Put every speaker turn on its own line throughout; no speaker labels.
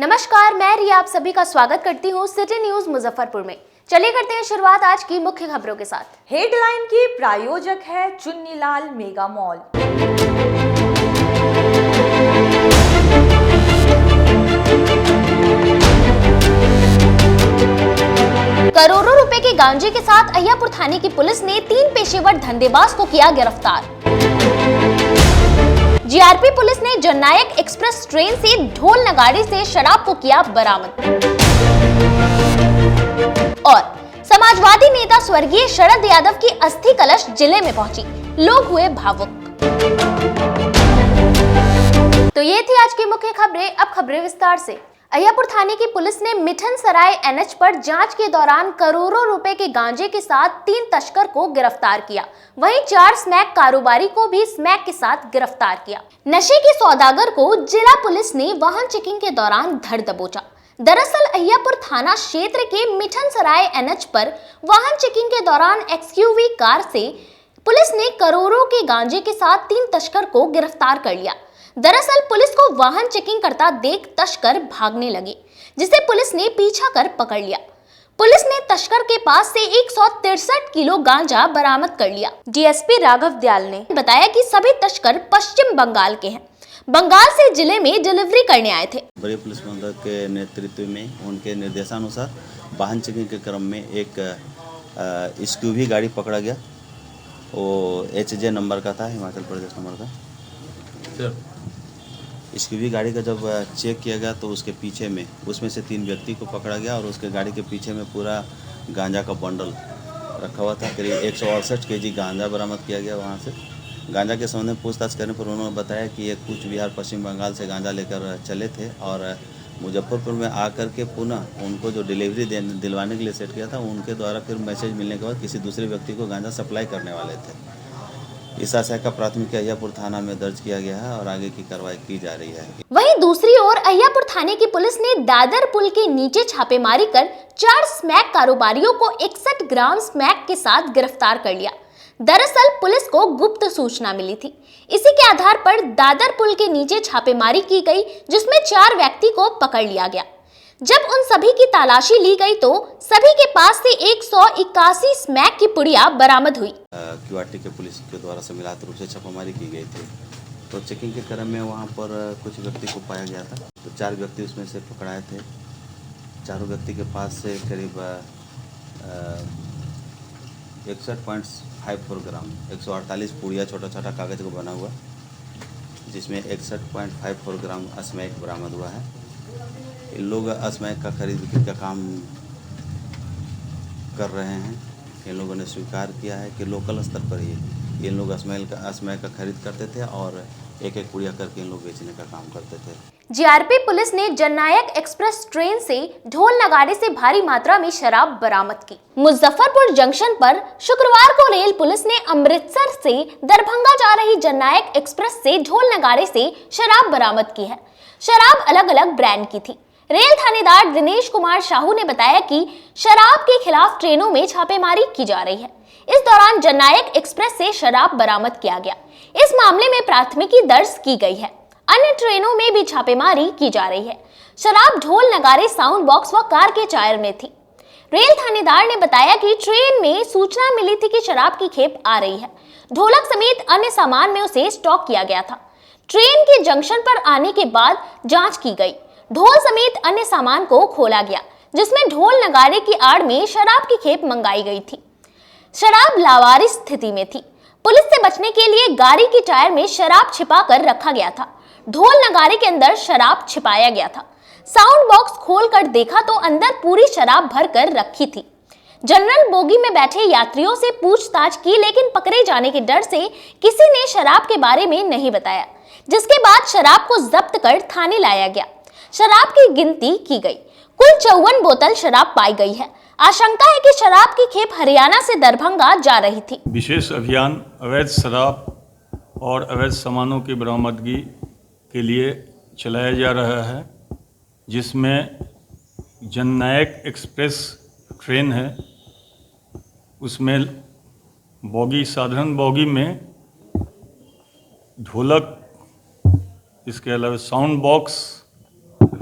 नमस्कार, मैं रिया आप सभी का स्वागत करती हूँ सिटी न्यूज मुजफ्फरपुर में। चलिए करते हैं शुरुआत आज की मुख्य खबरों के साथ।
हेडलाइन की प्रायोजक है चुन्नीलाल मेगा मॉल।
करोड़ों रुपए के गांजे के साथ अय्यापुर थाने की पुलिस ने 3 पेशेवर धंधेबाज को किया गिरफ्तार। जीआरपी पुलिस ने जननायक एक्सप्रेस ट्रेन से ढोल नगाड़े से शराब को किया बरामद। और समाजवादी नेता स्वर्गीय शरद यादव की अस्थि कलश जिले में पहुंची, लोग हुए भावुक। तो ये थी आज की मुख्य खबरें। अब खबरें विस्तार से। अय्यापुर थाने की पुलिस ने मिठन सराय एनएच पर जांच के दौरान करोड़ों रुपए के गांजे के साथ 3 तस्कर को गिरफ्तार किया। वहीं 4 स्मैक कारोबारी को भी स्मैक के साथ गिरफ्तार किया। नशे के सौदागर को जिला पुलिस ने वाहन चेकिंग के दौरान धर दबोचा। दरअसल अय्यापुर थाना क्षेत्र के मिठन सराय एनएच पर वाहन चेकिंग के दौरान एक्सयूवी कार से पुलिस ने करोड़ों के गांजे के साथ 3 तस्कर को गिरफ्तार कर लिया। दरअसल पुलिस को वाहन चेकिंग करता देख तस्कर भागने लगे, जिसे पुलिस ने पीछा कर पकड़ लिया। पुलिस ने तस्कर के पास से 163 किलो गांजा बरामद कर लिया। डीएसपी राघव दयाल ने बताया कि सभी तस्कर पश्चिम बंगाल के हैं, बंगाल से जिले में डिलीवरी करने आए थे।
बड़े पुलिस महोदय के नेतृत्व में उनके निर्देशानुसार वाहन चेकिंग के क्रम में एक एक्सयूवी गाड़ी पकड़ा गया। वो HJ नंबर का था, हिमाचल प्रदेश नंबर का। एक्सयूवी गाड़ी का जब चेक किया गया तो उसके पीछे में उसमें से 3 व्यक्ति को पकड़ा गया और उसके गाड़ी के पीछे में पूरा गांजा का बंडल रखा हुआ था। करीब 168 केजी गांजा बरामद किया गया। वहाँ से गांजा के संबंध में पूछताछ करने पर उन्होंने बताया कि ये कूच बिहार पश्चिम बंगाल से गांजा लेकर चले थे और मुजफ्फरपुर में आकर के पुनः उनको जो डिलीवरी दिलवाने के लिए सेट किया था, उनके द्वारा फिर मैसेज मिलने के बाद किसी दूसरे व्यक्ति को गांजा सप्लाई करने वाले थे। इस आशय का प्राथमिकी अय्यापुर थाना में दर्ज किया गया है और आगे की कार्रवाई की जा रही है।
वहीं दूसरी ओर अय्यापुर थाने की पुलिस ने दादर पुल के नीचे छापेमारी कर 4 स्मैक कारोबारियों को 61 ग्राम स्मैक के साथ गिरफ्तार कर लिया। दरअसल पुलिस को गुप्त सूचना मिली थी। इसी के आधार पर दादर पुल के नीचे छापेमारी की गई, जिसमें 4 व्यक्ति को पकड़ लिया गया। जब उन सभी की तलाशी ली गई तो सभी के पास से 181 स्मैक की पुड़िया बरामद हुई।
QRT के पुलिस के द्वारा सम्मिलित रूप से छापेमारी की गई थी, तो चेकिंग के क्रम में वहाँ पर कुछ व्यक्ति को पाया गया था। तो 4 व्यक्ति उसमें से पकड़ाए थे। चारों व्यक्ति के पास से करीब 61.54 ग्राम 148 पुड़िया छोटा छोटा कागज को बना हुआ, जिसमें 61.54 ग्राम स्मैक बरामद हुआ है। इन लोग स्मैक का खरीद बिक्री का काम कर रहे हैं। इन लोगों ने स्वीकार किया है कि लोकल स्तर पर ही इन लोग स्मैक का खरीद करते थे और एक पुड़िया करके इन लोग बेचने का काम करते थे।
जीआरपी पुलिस ने जननायक एक्सप्रेस ट्रेन से ढोल नगाड़े से भारी मात्रा में शराब बरामद की। मुजफ्फरपुर जंक्शन पर शुक्रवार को रेल पुलिस ने अमृतसर से दरभंगा जा रही जननायक एक्सप्रेस से ढोल नगाड़े से शराब बरामद की है। शराब अलग अलग ब्रांड की थी। रेल थानेदार दिनेश कुमार साहू ने बताया कि शराब के खिलाफ ट्रेनों में छापेमारी की जा रही है। इस दौरान जननायक एक्सप्रेस से शराब बरामद किया गया। इस मामले में प्राथमिकी दर्ज की गई है। अन्य ट्रेनों में भी छापेमारी की जा रही है। शराब ढोल नगाड़े साउंड बॉक्स व कार के टायर में थी। रेल थानेदार ने बताया कि ट्रेन में सूचना मिली थी कि शराब की खेप आ रही है। ढोलक समेत अन्य सामान में उसे स्टॉक किया गया था। ट्रेन के जंक्शन पर आने के बाद जांच की गई। ढोल समेत अन्य सामान को खोला गया, जिसमें ढोल नगाड़े की आड़ में शराब की खेप मंगाई गई थी। शराब लावारिस स्थिति में थी। पुलिस से बचने के लिए गाड़ी के टायर में शराब छिपा कर रखा गया था। ढोल नगाड़े के अंदर शराब छिपाया गया था। साउंड बॉक्स खोलकर देखा तो अंदर पूरी शराब भर कर रखी थी। जनरल बोगी में बैठे यात्रियों से पूछताछ की, लेकिन पकड़े जाने के डर से किसी ने शराब के बारे में नहीं बताया, जिसके बाद शराब को जब्त कर थाने लाया गया। शराब की गिनती की गई। कुल 54 बोतल शराब पाई गई है। आशंका है कि शराब की खेप हरियाणा से दरभंगा जा रही थी।
विशेष अभियान अवैध शराब और अवैध सामानों की बरामदगी के लिए चलाया जा रहा है, जिसमें जननायक एक्सप्रेस ट्रेन है, उसमें बोगी साधारण बोगी में ढोलक, इसके अलावा साउंड बॉक्स,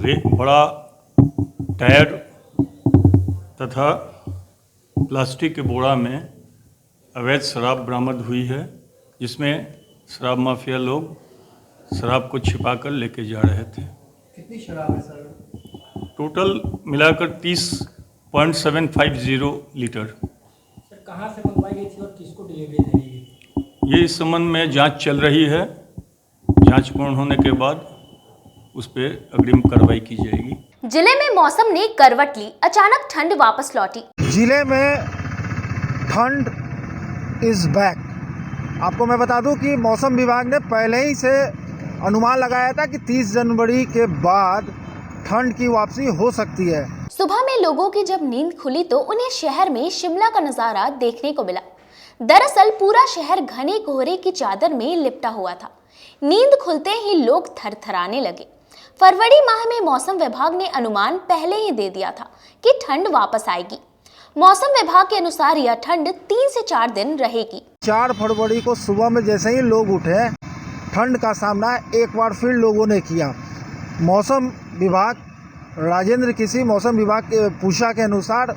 बड़ा टायर तथा प्लास्टिक के बोरा में अवैध शराब बरामद हुई है, जिसमें शराब माफिया लोग शराब को छिपाकर लेके जा रहे थे।
कितनी शराब है सर?
टोटल मिलाकर 30.750 लीटर।
सर कहाँ से मंगवाई गई थी और किसको डिलीवरी दी गई?
ये इस संबंध में जांच चल रही है। जांच पूर्ण होने के बाद उस पर अग्रिम कार्रवाई की जाएगी।
जिले में मौसम ने करवट ली, अचानक ठंड वापस लौटी।
जिले में ठंड इज बैक। आपको मैं बता दूं कि मौसम विभाग ने पहले ही से अनुमान लगाया था कि 30 जनवरी के बाद ठंड की वापसी हो सकती है।
सुबह में लोगों की जब नींद खुली तो उन्हें शहर में शिमला का नजारा देखने को मिला। दरअसल पूरा शहर घने कोहरे की चादर में लिपटा हुआ था। नींद खुलते ही लोग थरथराने लगे। फरवरी माह में मौसम विभाग ने अनुमान पहले ही दे दिया था कि ठंड वापस आएगी। मौसम विभाग के अनुसार यह ठंड 3 से 4 दिन रहेगी।
4 फरवरी को सुबह में जैसे ही लोग उठे, ठंड का सामना एक बार फिर लोगों ने किया। मौसम विभाग राजेंद्र किसी मौसम विभाग के पूषा के अनुसार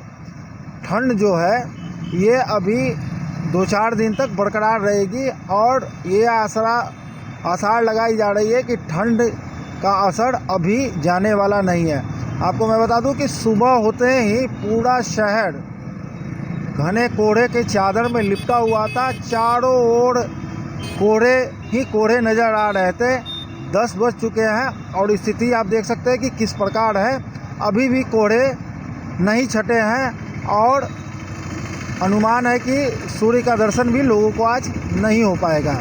ठंड जो है ये अभी 2-4 दिन तक बरकरार रहेगी और ये आसार लगाई जा रही है कि ठंड का असर अभी जाने वाला नहीं है। आपको मैं बता दूं कि सुबह होते ही पूरा शहर घने कोहरे के चादर में लिपटा हुआ था। चारों ओर कोहरे ही कोहरे नज़र आ रहे थे। 10 बज चुके हैं और स्थिति आप देख सकते हैं कि किस प्रकार है। अभी भी कोहरे नहीं छटे हैं और अनुमान है कि सूर्य का दर्शन भी लोगों को आज नहीं हो पाएगा।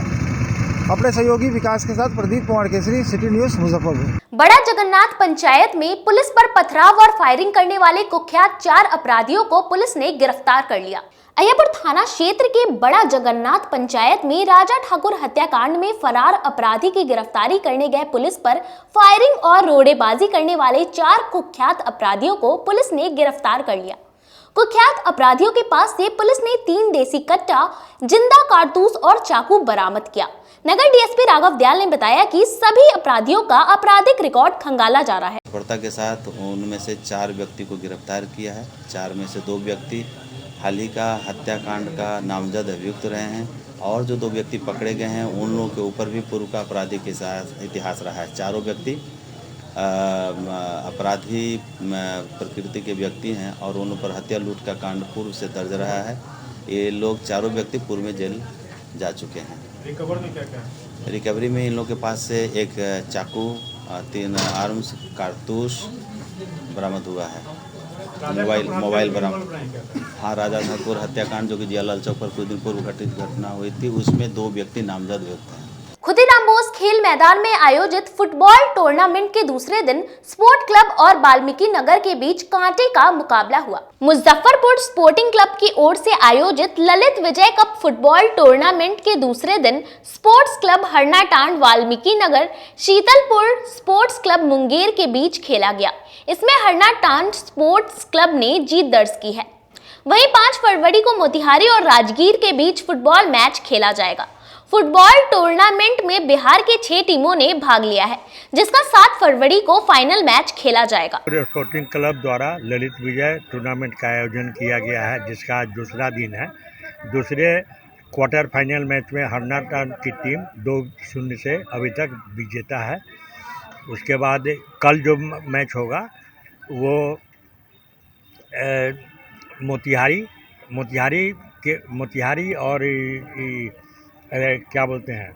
अपने सहयोगी विकास के साथ प्रदीप कुमार केसरी, सिटी न्यूज़, मुजफ्फरपुर।
बड़ा जगन्नाथ पंचायत में पुलिस पर पथराव और फायरिंग करने वाले कुख्यात 4 अपराधियों को पुलिस ने गिरफ्तार कर लिया। अय्यपुर थाना क्षेत्र के बड़ा जगन्नाथ पंचायत में राजा ठाकुर हत्याकांड में फरार अपराधी की गिरफ्तारी करने गए पुलिस पर फायरिंग और रोड़ेबाजी करने वाले 4 कुख्यात अपराधियों को पुलिस ने गिरफ्तार कर लिया। कुख्यात अपराधियों के पास से पुलिस ने 3 देसी कट्टा, जिंदा कारतूस और चाकू बरामद किया। नगर डीएसपी राघव दयाल ने बताया कि सभी अपराधियों का आपराधिक रिकॉर्ड खंगाला जा रहा है।
तत्परता के साथ उनमें से 4 व्यक्ति को गिरफ्तार किया है। 4 में से 2 व्यक्ति हाल ही का हत्याकांड का नामजद अभियुक्त रहे हैं और जो 2 व्यक्ति पकड़े गए हैं उन लोगों के ऊपर भी पूर्व का आपराधिक इतिहास रहा है। चारों व्यक्ति अपराधी प्रकृति के व्यक्ति हैं और उन पर हत्या लूट का कांड पूर्व से दर्ज रहा है। ये लोग चारों व्यक्ति पूर्व में जेल जा चुके हैं।
रिकवर में क्या क्या है?
रिकवरी में इन लोगों के पास से एक चाकू, 3 आर्म्स, कारतूस बरामद हुआ है। मोबाइल बरामद। हाँ, राजा ठाकुर हत्याकांड जो कि जियालाल चौक पर कुछ दिन पूर्व घटित घटना हुई थी, उसमें 2 व्यक्ति नामजद व्यक्ति हैं।
खुदीराम बोस खेल मैदान में आयोजित फुटबॉल टूर्नामेंट के दूसरे दिन स्पोर्ट क्लब और वाल्मीकि नगर के बीच कांटे का मुकाबला हुआ। मुजफ्फरपुर स्पोर्टिंग क्लब की ओर से आयोजित ललित विजय कप फुटबॉल टूर्नामेंट के दूसरे दिन sports club Harnatand Valmiki Nagar Sheetalpur sports club Munger के बीच खेला गया। इसमें हरनाटांड स्पोर्ट्स क्लब ने जीत दर्ज की है। वहीं 5 फरवरी को मोतिहारी और राजगीर के बीच फुटबॉल मैच खेला जाएगा। फुटबॉल टूर्नामेंट में बिहार के 6 टीमों ने भाग लिया है, जिसका 7 फरवरी को फाइनल मैच खेला जाएगा।
स्पोर्टिंग क्लब द्वारा ललित विजय टूर्नामेंट का आयोजन किया गया है, जिसका आज दूसरा दिन है। दूसरे क्वार्टर फाइनल मैच में हरनाटांड की टीम 2-0 से अभी तक विजेता है। उसके बाद कल जो मैच होगा वो मोतिहारी और क्या बोलते हैं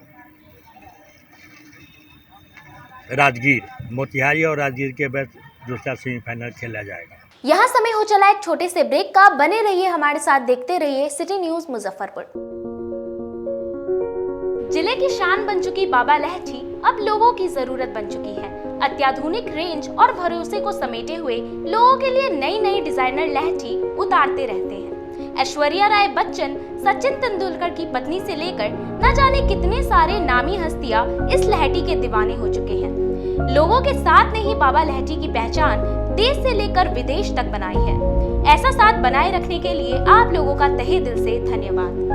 मोतिहारी और राजगीर के बीच दूसरा सेमीफाइनल खेला जाएगा।
यहाँ समय हो चला एक छोटे से ब्रेक का। बने रहिए हमारे साथ, देखते रहिए सिटी न्यूज मुजफ्फरपुर। जिले की शान बन चुकी बाबा लहठी अब लोगों की जरूरत बन चुकी है। अत्याधुनिक रेंज और भरोसे को समेटे हुए लोगों के लिए नई नई डिजाइनर लहठी उतारते रहते हैं। ऐश्वर्या राय बच्चन, सचिन तेंदुलकर की पत्नी से लेकर न जाने कितने सारे नामी हस्तियां इस लहठी के दीवाने हो चुके हैं। लोगों के साथ ने ही बाबा लहठी की पहचान देश से लेकर विदेश तक बनाई है। ऐसा साथ बनाए रखने के लिए आप लोगों का तहे दिल से धन्यवाद।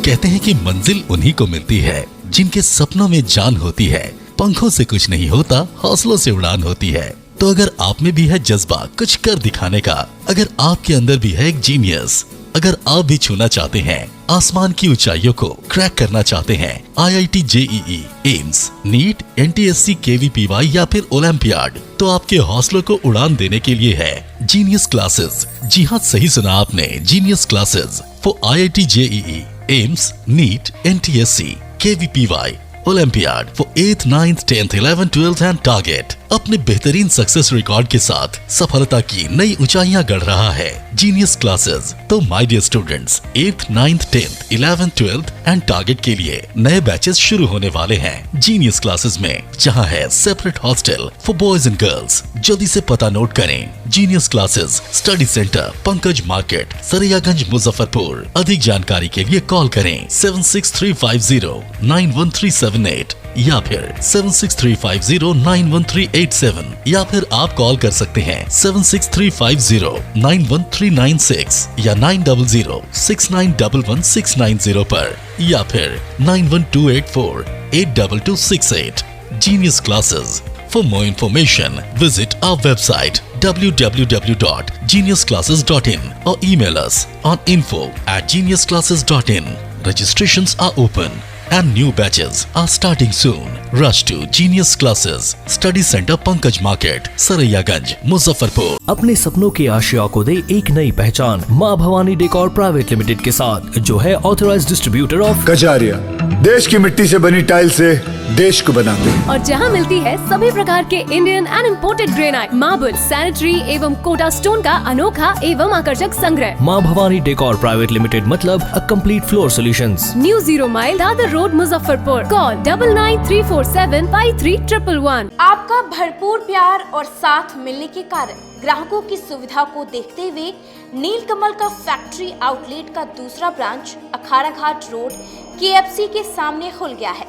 कहते हैं कि मंजिल उन्हीं को मिलती है जिनके सपनों में जान होती है। पंखों से कुछ नहीं होता, हौसलों से उड़ान होती है। तो अगर आप में भी है जज्बा कुछ कर दिखाने का, अगर आपके अंदर भी है एक जीनियस, अगर आप भी छूना चाहते हैं आसमान की ऊंचाइयों को, क्रैक करना चाहते हैं IIT JEE, AIIMS, NEET, NTSC, KVPY या फिर ओलंपियाड, तो आपके हौसलों को उड़ान देने के लिए है जीनियस क्लासेस। जी हाँ, सही सुना आपने, genius classes for IIT JEE, AIIMS, NEET, NTSC, KVPY, olympiad for 8th, 9th, 10th, 11th, 12th and target. अपने बेहतरीन सक्सेस रिकॉर्ड के साथ सफलता की नई ऊंचाइयां गढ़ रहा है जीनियस क्लासेस। तो my dear students, 8th, 9th, 10th, 11th, 12th and target के लिए नए बैचेस शुरू होने वाले हैं जीनियस क्लासेस में, जहां है separate hostel for boys and girls. जल्दी से पता नोट करें, genius classes, study centre, Pankaj market, Saraiyaganj, Muzaffarpur. अधिक जानकारी के लिए कॉल करें 7635091378 या फिर 7635091387 या फिर आप कॉल कर सकते हैं 7635091396 या 9006911690 पर या फिर 9128482268। Genius Classes. For more information, visit our website www.geniusclasses.in or email us on info@geniusclasses.in. Registrations are open and new batches are starting soon. Rush to Genius Classes, Study Center, Pankaj Market, Saraiyaganj, Muzaffarpur.
अपने सपनों की आशिया को दे एक नई पहचान माँ Bhavani decor private limited के साथ, जो है ऑथराइज्ड डिस्ट्रीब्यूटर ऑफ
कजारिया। देश की मिट्टी से बनी टाइल से देश को बनाते हैं।
और जहां मिलती है सभी प्रकार के Indian and imported granite, marble, sanitary एवं कोटा स्टोन का अनोखा एवं आकर्षक संग्रह।
माँ भवानी डेकोर प्राइवेट लिमिटेड मतलब a complete floor solutions.
New 0 mile Dadar road, Muzaffarpur. Call 9934753111।
आपका भरपूर प्यार और साथ मिलने के कारण ग्राहकों की सुविधा को देखते हुए नीलकमल का फैक्ट्री आउटलेट का दूसरा ब्रांच अखाड़ा घाट रोड KFC के सामने खुल गया है,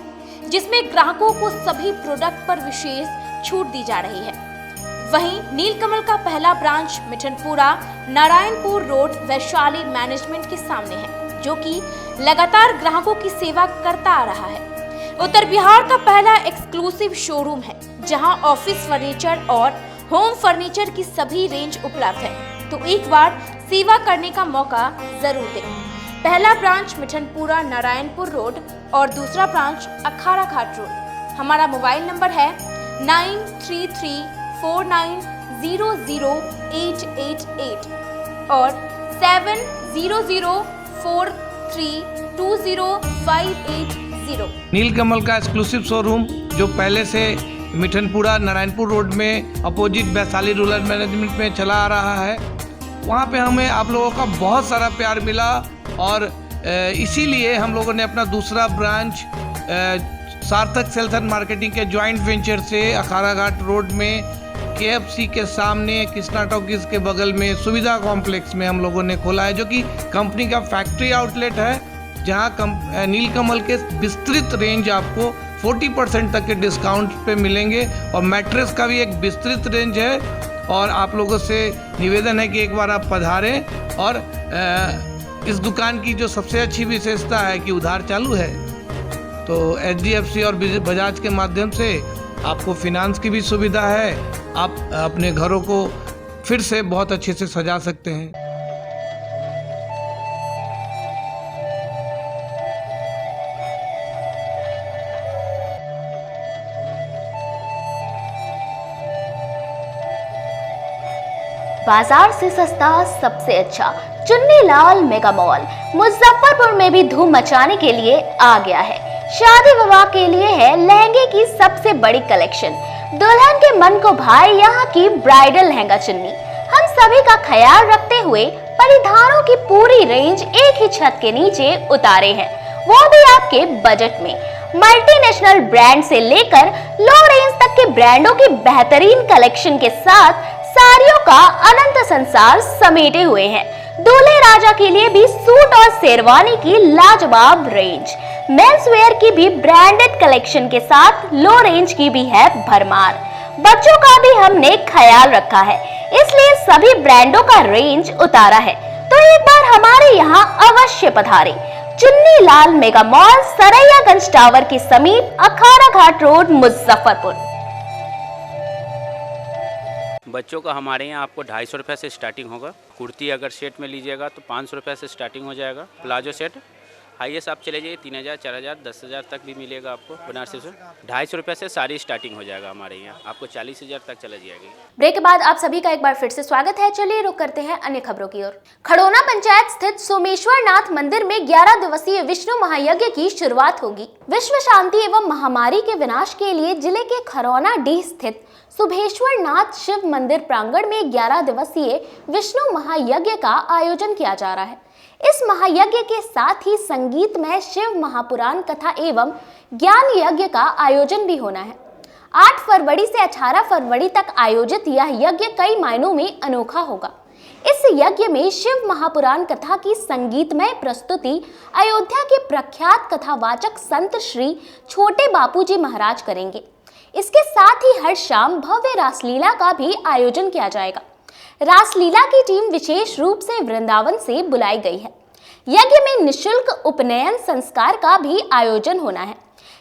जिसमें ग्राहकों को सभी प्रोडक्ट पर विशेष छूट दी जा रही है। वहीं नीलकमल का पहला branch Mithanpura Narayanpur road Vaishali management के सामने है, जो कि लगातार ग्राहकों की सेवा करता आ रहा है। उत्तर बिहार का पहला एक्सक्लूसिव शोरूम है, जहां ऑफिस फर्नीचर और होम फर्नीचर की सभी रेंज उपलब्ध है। तो एक बार सेवा करने का मौका जरूर दें। पहला ब्रांच मिठनपुरा नारायणपुर रोड और दूसरा ब्रांच अखाड़ा घाट रोड। हमारा मोबाइल नंबर है 9334900888 और 7004320580।
नीलकमल का एक्सक्लूसिव शोरूम जो पहले से मिठनपुरा नारायणपुर रोड में अपोजिट वैशाली रूरल मैनेजमेंट में चला आ रहा है। वहाँ पे हमें आप लोगों का बहुत सारा प्यार मिला और इसीलिए हम लोगों ने अपना दूसरा ब्रांच सार्थक सेल्स एंड मार्केटिंग के जॉइंट वेंचर से अखाड़ा घाट रोड में KFC के सामने कृष्णा टॉकीज के बगल में सुविधा कॉम्प्लेक्स में हम लोगों ने खोला है, जो कि कंपनी का फैक्ट्री आउटलेट है, जहां नीलकमल के विस्तृत रेंज आपको 40% तक के डिस्काउंट पे मिलेंगे और मैट्रेस का भी एक विस्तृत रेंज है। और आप लोगों से निवेदन है कि एक बार आप पधारें। और इस दुकान की जो सबसे अच्छी विशेषता है कि उधार चालू है, तो HDFC और बजाज के माध्यम से आपको फिनांस की भी सुविधा है। आप अपने घरों को फिर से बहुत अच्छे से सजा सकते हैं।
बाजार से सस्ता सबसे अच्छा चुन्नीलाल मेगा मॉल मुजफ्फरपुर में भी धूम मचाने के लिए आ गया है। शादी विवाह के लिए है लहंगे की सबसे बड़ी कलेक्शन। दुल्हन के मन को भाए यहाँ की ब्राइडल लहंगा चुन्नी। हम सभी का ख्याल रखते हुए परिधानों की पूरी रेंज एक ही छत के नीचे उतारे हैं, वो भी आपके बजट में। मल्टीनेशनल ब्रांड से लेकर लो रेंज तक के ब्रांडों की बेहतरीन कलेक्शन के साथ साड़ियों का अनंत संसार समेटे हुए हैं। दूल्हे राजा के लिए भी सूट और शेरवानी की लाजवाब रेंज, मेंस वेयर की भी ब्रांडेड कलेक्शन के साथ लो रेंज की भी है भरमार। बच्चों का भी हमने ख्याल रखा है, इसलिए सभी ब्रांडों का रेंज उतारा है। तो एक बार हमारे यहाँ अवश्य पधारें। Chunni Lal mega mall, Saraiyaganj tower के समीप, अखाड़ा घाट रोड, मुजफ्फरपुर।
बच्चों का हमारे यहाँ आपको 250 रुपये से स्टार्टिंग होगा। कुर्ती अगर सेट में लीजिएगा तो 500 रुपये से स्टार्टिंग हो जाएगा। प्लाजो सेट हाईएस्ट आप चले जाइए 3000, 4000, 10,000 तक भी मिलेगा आपको बनारसी से। 250 रुपये से सारी स्टार्टिंग हो जाएगा हमारे यहाँ, आपको 40,000 तक चला जाएगी।
ब्रेक के बाद आप सभी का एक बार फिर से स्वागत है। चलिए रुक करते हैं अन्य खबरों की ओर। खड़ौना पंचायत स्थित सोमेश्वर नाथ मंदिर में 11 दिवसीय विष्णु महायज्ञ की शुरुआत होगी। विश्व शांति एवं महामारी के विनाश के लिए जिले के खरौना डीह स्थित सुभेश्वर नाथ शिव मंदिर प्रांगण में 11 दिवसीय विष्णु महायज्ञ का आयोजन किया जा रहा है। इस महायज्ञ के साथ ही संगीतमय शिव महापुराण कथा एवं ज्ञान यज्ञ का आयोजन भी होना है। 8 फरवरी से 18 फरवरी तक आयोजित यह यज्ञ कई मायनों में अनोखा होगा। इस यज्ञ में शिव महापुराण कथा की संगीतमय प्रस्तुति अयोध्या के प्रख्यात कथावाचक संत श्री छोटे बापूजी महाराज करेंगे। इसके साथ ही हर शाम भव्य रासलीला का भी आयोजन किया जाएगा। रासलीला की टीम विशेष रूप से वृंदावन से बुलाई गई है। यज्ञ में निशुल्क उपनयन संस्कार का भी आयोजन होना है।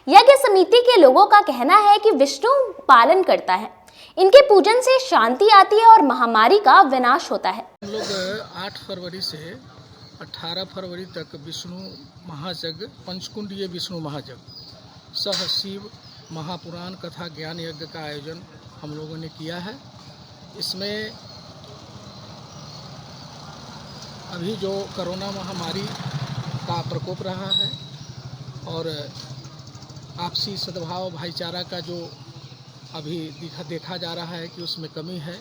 यज्ञ समिति के लोगों का कहना है कि विष्णु पालन करता है, इनके पूजन से शांति आती है और महामारी का विनाश होता है।
हम लोग 8 फरवरी से 18 फरवरी तक विष्णु महायज्ञ, पंचकुंडीय विष्णु महायज्ञ सह शिव महापुराण कथा ज्ञान यज्ञ का आयोजन हम लोगों ने किया है। इसमें अभी जो कोरोना महामारी का प्रकोप रहा है और आपसी सद्भाव भाईचारा का जो अभी देखा जा रहा है कि उसमें कमी है,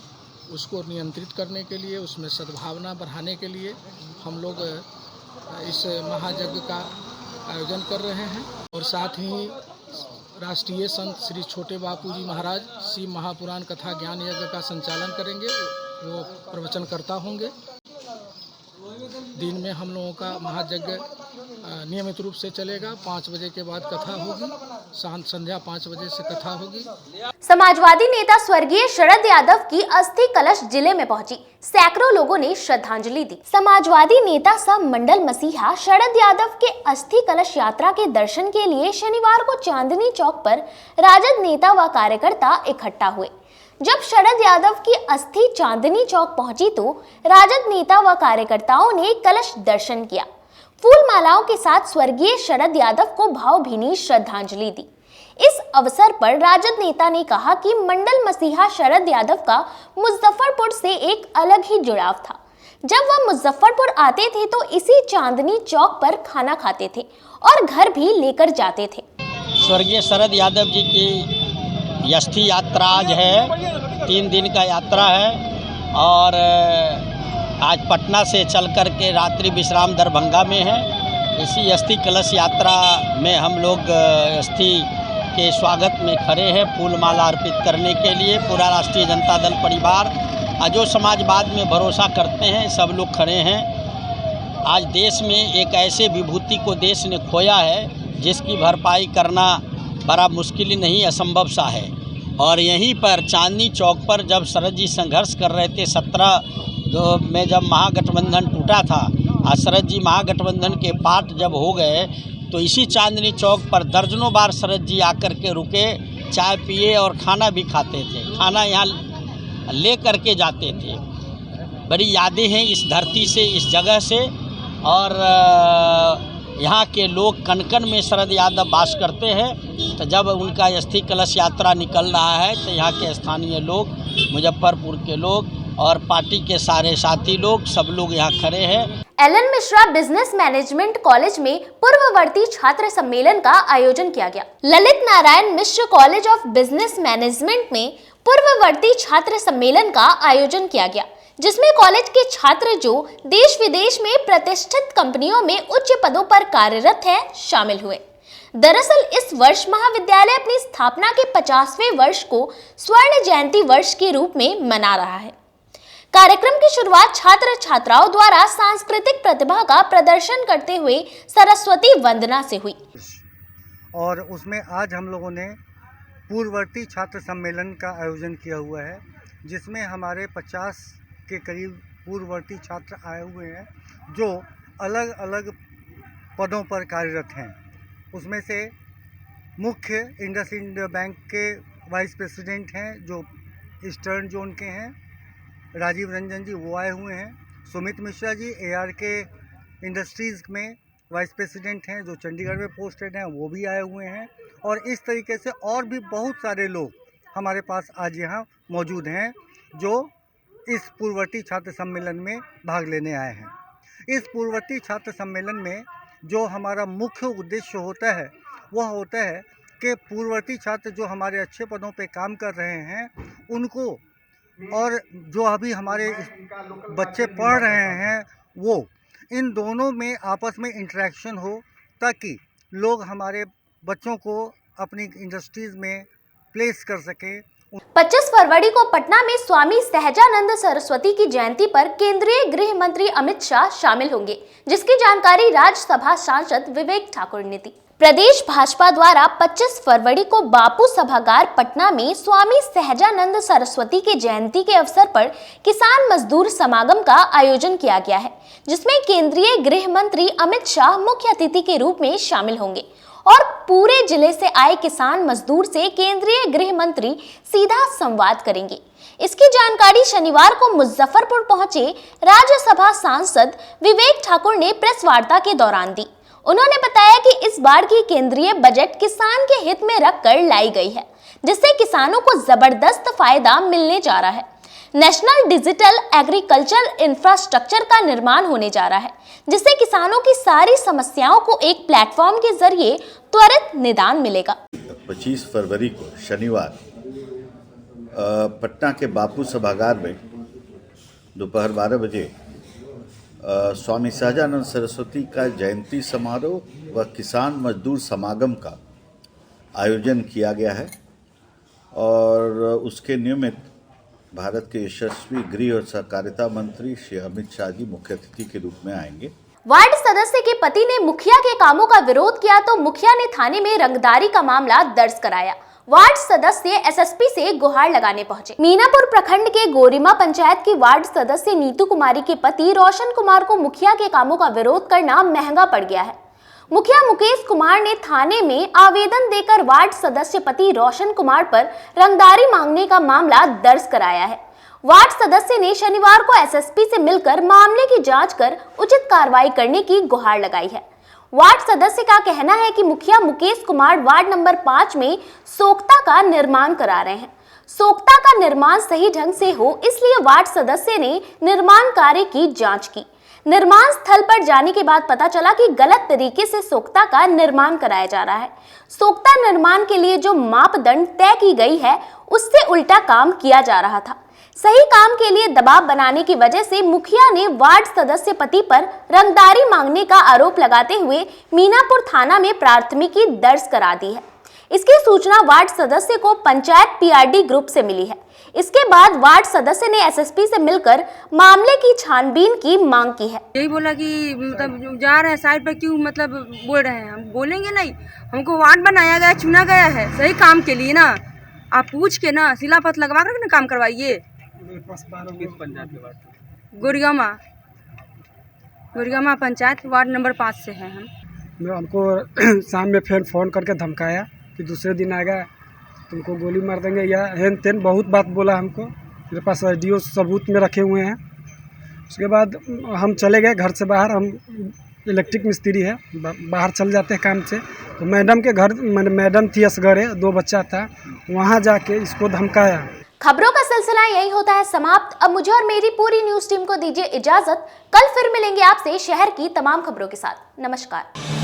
उसको नियंत्रित करने के लिए, उसमें सद्भावना बढ़ाने के लिए हम लोग इस महायज्ञ का आयोजन कर रहे हैं। और साथ ही राष्ट्रीय संत श्री छोटे बापूजी महाराज शिव महापुराण कथा ज्ञान यज्ञ का संचालन करेंगे, वो प्रवचनकर्ता होंगे। दिन में हम लोगों का महायज्ञ नियमित रूप से चलेगा। 5 बजे के बाद कथा होगी, संध्या 5 बजे से कथा होगी।
समाजवादी नेता स्वर्गीय शरद यादव की अस्थि कलश जिले में पहुंची, सैकड़ों लोगों ने श्रद्धांजलि दी। समाजवादी नेता सह मंडल मसीहा शरद यादव के अस्थि कलश यात्रा के दर्शन के लिए शनिवार को चांदनी चौक पर राजद नेता व कार्यकर्ता इकट्ठा हुए। जब शरद यादव की अस्थि चांदनी चौक पहुंची तो राजद नेता व कार्यकर्ताओं ने कलश दर्शन किया। फूल मालाओं के साथ स्वर्गीय शरद यादव को भावभीनी श्रद्धांजलि दी। इस अवसर पर राजद नेता ने कहा कि मंडल मसीहा शरद यादव का मुजफ्फरपुर से एक अलग ही जुड़ाव था। जब वह मुजफ्फरपुर आते थे तो इसी चांदनी चौक पर खाना खाते थे और घर भी लेकर जाते थे।
स्वर्गीय शरद यादव जी की अस्थि यात्रा आज है, 3 दिन का यात्रा है और आज पटना से चल कर के रात्रि विश्राम दरभंगा में है। इसी अस्थि कलश यात्रा में हम लोग अस्थि के स्वागत में खड़े हैं, फूल माला अर्पित करने के लिए। पूरा राष्ट्रीय जनता दल परिवार जो समाजवाद में भरोसा करते हैं, सब लोग खड़े हैं। आज देश में एक ऐसे विभूति को देश ने खोया है जिसकी भरपाई करना बड़ा मुश्किल ही नहीं, असंभव सा है। और यहीं पर चांदनी चौक पर जब शरद जी संघर्ष कर रहे थे 17 में जब महागठबंधन टूटा था, शरद जी महागठबंधन के पार्ट जब हो गए तो इसी चांदनी चौक पर दर्जनों बार शरद जी आकर के रुके, चाय पिए और खाना भी खाते थे, खाना यहाँ ले करके जाते थे। बड़ी यादें हैं इस धरती से, इस जगह से। और यहाँ के लोग कण कण में शरद यादव वास करते हैं। तो जब उनका अस्थि कलश यात्रा निकल रहा है तो यहाँ के स्थानीय लोग, मुजफ्फरपुर के लोग और पार्टी के सारे साथी लोग, सब लोग यहाँ खड़े हैं।
L N Mishra business management college में पूर्ववर्ती छात्र सम्मेलन का आयोजन किया गया। Lalit Narayan Mishra college of business management में पूर्ववर्ती छात्र सम्मेलन का आयोजन किया गया, जिसमें कॉलेज के छात्र जो देश विदेश में प्रतिष्ठित कंपनियों में उच्च पदों पर कार्यरत हैं, शामिल हुए। दरअसल इस वर्ष महाविद्यालय अपनी स्थापना के 50वें वर्ष को स्वर्ण जयंती वर्ष के रूप में मना रहा है। कार्यक्रम की शुरुआत छात्र छात्राओं द्वारा सांस्कृतिक प्रतिभा का प्रदर्शन करते हुए सरस्वती वंदना से हुई।
और उसमें आज हम लोगों ने पूर्ववर्ती छात्र सम्मेलन का आयोजन किया हुआ है, जिसमें हमारे 50 के करीब पूर्ववर्ती छात्र आए हुए हैं, जो अलग अलग पदों पर कार्यरत हैं। उसमें से मुख्य इंडसइंड बैंक के वाइस प्रेसिडेंट हैं जो ईस्टर्न जोन के हैं, राजीव रंजन जी वो आए हुए हैं। सुमित मिश्रा जी ARK इंडस्ट्रीज़ में वाइस प्रेसिडेंट हैं जो चंडीगढ़ में पोस्टेड हैं, वो भी आए हुए हैं। और इस तरीके से और भी बहुत सारे लोग हमारे पास आज यहाँ मौजूद हैं जो इस पूर्ववर्ती छात्र सम्मेलन में भाग लेने आए हैं। इस पूर्ववर्ती छात्र सम्मेलन में जो हमारा मुख्य उद्देश्य होता है वह होता है कि पूर्ववर्ती छात्र जो हमारे अच्छे पदों पे काम कर रहे हैं उनको, और जो अभी हमारे बच्चे पढ़ रहे हैं वो, इन दोनों में आपस में इंटरेक्शन हो ताकि लोग हमारे बच्चों को अपनी इंडस्ट्रीज़ में प्लेस कर सकें।
25 फरवरी को पटना में स्वामी सहजानंद सरस्वती की जयंती पर केंद्रीय गृह मंत्री अमित शाह शामिल होंगे, जिसकी जानकारी राज्यसभा सांसद विवेक ठाकुर ने दी। प्रदेश भाजपा द्वारा 25 फरवरी को बापू सभागार पटना में स्वामी सहजानंद सरस्वती के जयंती के अवसर पर किसान मजदूर समागम का आयोजन किया गया है, जिसमें केंद्रीय गृह मंत्री अमित शाह मुख्य अतिथि के रूप में शामिल होंगे और पूरे जिले से आए किसान मजदूर से केंद्रीय गृह मंत्री सीधा संवाद करेंगे। इसकी जानकारी शनिवार को मुजफ्फरपुर पहुंचे राज्यसभा सांसद विवेक ठाकुर ने प्रेस वार्ता के दौरान दी। उन्होंने बताया कि इस बार की केंद्रीय बजट किसान के हित में रखकर लाई गई है, जिससे किसानों को जबरदस्त फायदा मिलने जा रहा है। नेशनल डिजिटल एग्रीकल्चर इंफ्रास्ट्रक्चर का निर्माण होने जा रहा है, जिससे किसानों की सारी समस्याओं को एक प्लेटफॉर्म के जरिए त्वरित निदान मिलेगा।
25 फरवरी को शनिवार पटना के बापू सभागार में दोपहर 12 बजे स्वामी सहजानंद सरस्वती का जयंती समारोह व किसान मजदूर समागम का आयोजन किया गया है और उसके निमित्त भारत के यशस्वी गृह और सहकारिता मंत्री श्री अमित शाह जी मुख्य अतिथि के रूप में आएंगे।
वार्ड सदस्य के पति ने मुखिया के कामों का विरोध किया तो मुखिया ने थाने में रंगदारी का मामला दर्ज कराया। वार्ड सदस्य SSP से गुहार लगाने पहुंचे। मीनापुर प्रखंड के गोरिमा पंचायत की वार्ड सदस्य नीतू कुमारी के पति रोशन कुमार को मुखिया के कामों का विरोध करना महंगा पड़ गया है। मुखिया मुकेश कुमार ने थाने में आवेदन देकर वार्ड सदस्य पति रोशन कुमार पर रंगदारी मांगने का मामला दर्ज कराया है। वार्ड सदस्य ने शनिवार को SSP से मिलकर मामले की जांच कर उचित कार्रवाई करने की गुहार लगाई है। वार्ड सदस्य का कहना है कि मुखिया मुकेश कुमार वार्ड नंबर 5 में सोख्ता का निर्माण करा रहे हैं। सोख्ता का निर्माण सही ढंग से हो, इसलिए वार्ड सदस्य ने निर्माण कार्य की जांच की। निर्माण स्थल पर जाने के बाद पता चला कि गलत तरीके से सोख्ता का निर्माण कराया जा रहा है। सोख्ता निर्माण के लिए जो मापदंड तय की गई है उससे उल्टा काम किया जा रहा था। सही काम के लिए दबाव बनाने की वजह से मुखिया ने वार्ड सदस्य पति पर रंगदारी मांगने का आरोप लगाते हुए मीनापुर थाना में प्राथमिकी दर्ज करा दी है। इसकी सूचना वार्ड सदस्य को पंचायत PRD ग्रुप से मिली है। इसके बाद वार्ड सदस्य ने SSP से मिलकर मामले की छानबीन की मांग की है।
यही बोला कि मतलब जा रहे हैं साइड पर, क्यों मतलब बोल रहे हैं, हम बोलेंगे नहीं। हमको वार्ड बनाया गया, चुना गया है सही काम के लिए ना। आप पूछ के ना शिलापत लगवा कर ना काम करवाइए। गोरिगामा पंचायत वार्ड नंबर 5 से हैं हम।
हमको शाम में फिर फ़ोन करके धमकाया कि दूसरे दिन आएगा तुमको गोली मार देंगे या हेन तेन बहुत बात बोला हमको। मेरे पास ऑडियो सबूत में रखे हुए हैं। उसके बाद हम चले गए घर से बाहर। हम इलेक्ट्रिक मिस्त्री है, बाहर चल जाते हैं काम से। तो मैडम के घर, मैडम थी असगरे, 2 बच्चा था, वहाँ जाके इसको धमकाया।
खबरों का सिलसिला यही होता है समाप्त। अब मुझे और मेरी पूरी न्यूज़ टीम को दीजिए इजाजत। कल फिर मिलेंगे आपसे शहर की तमाम खबरों के साथ। नमस्कार।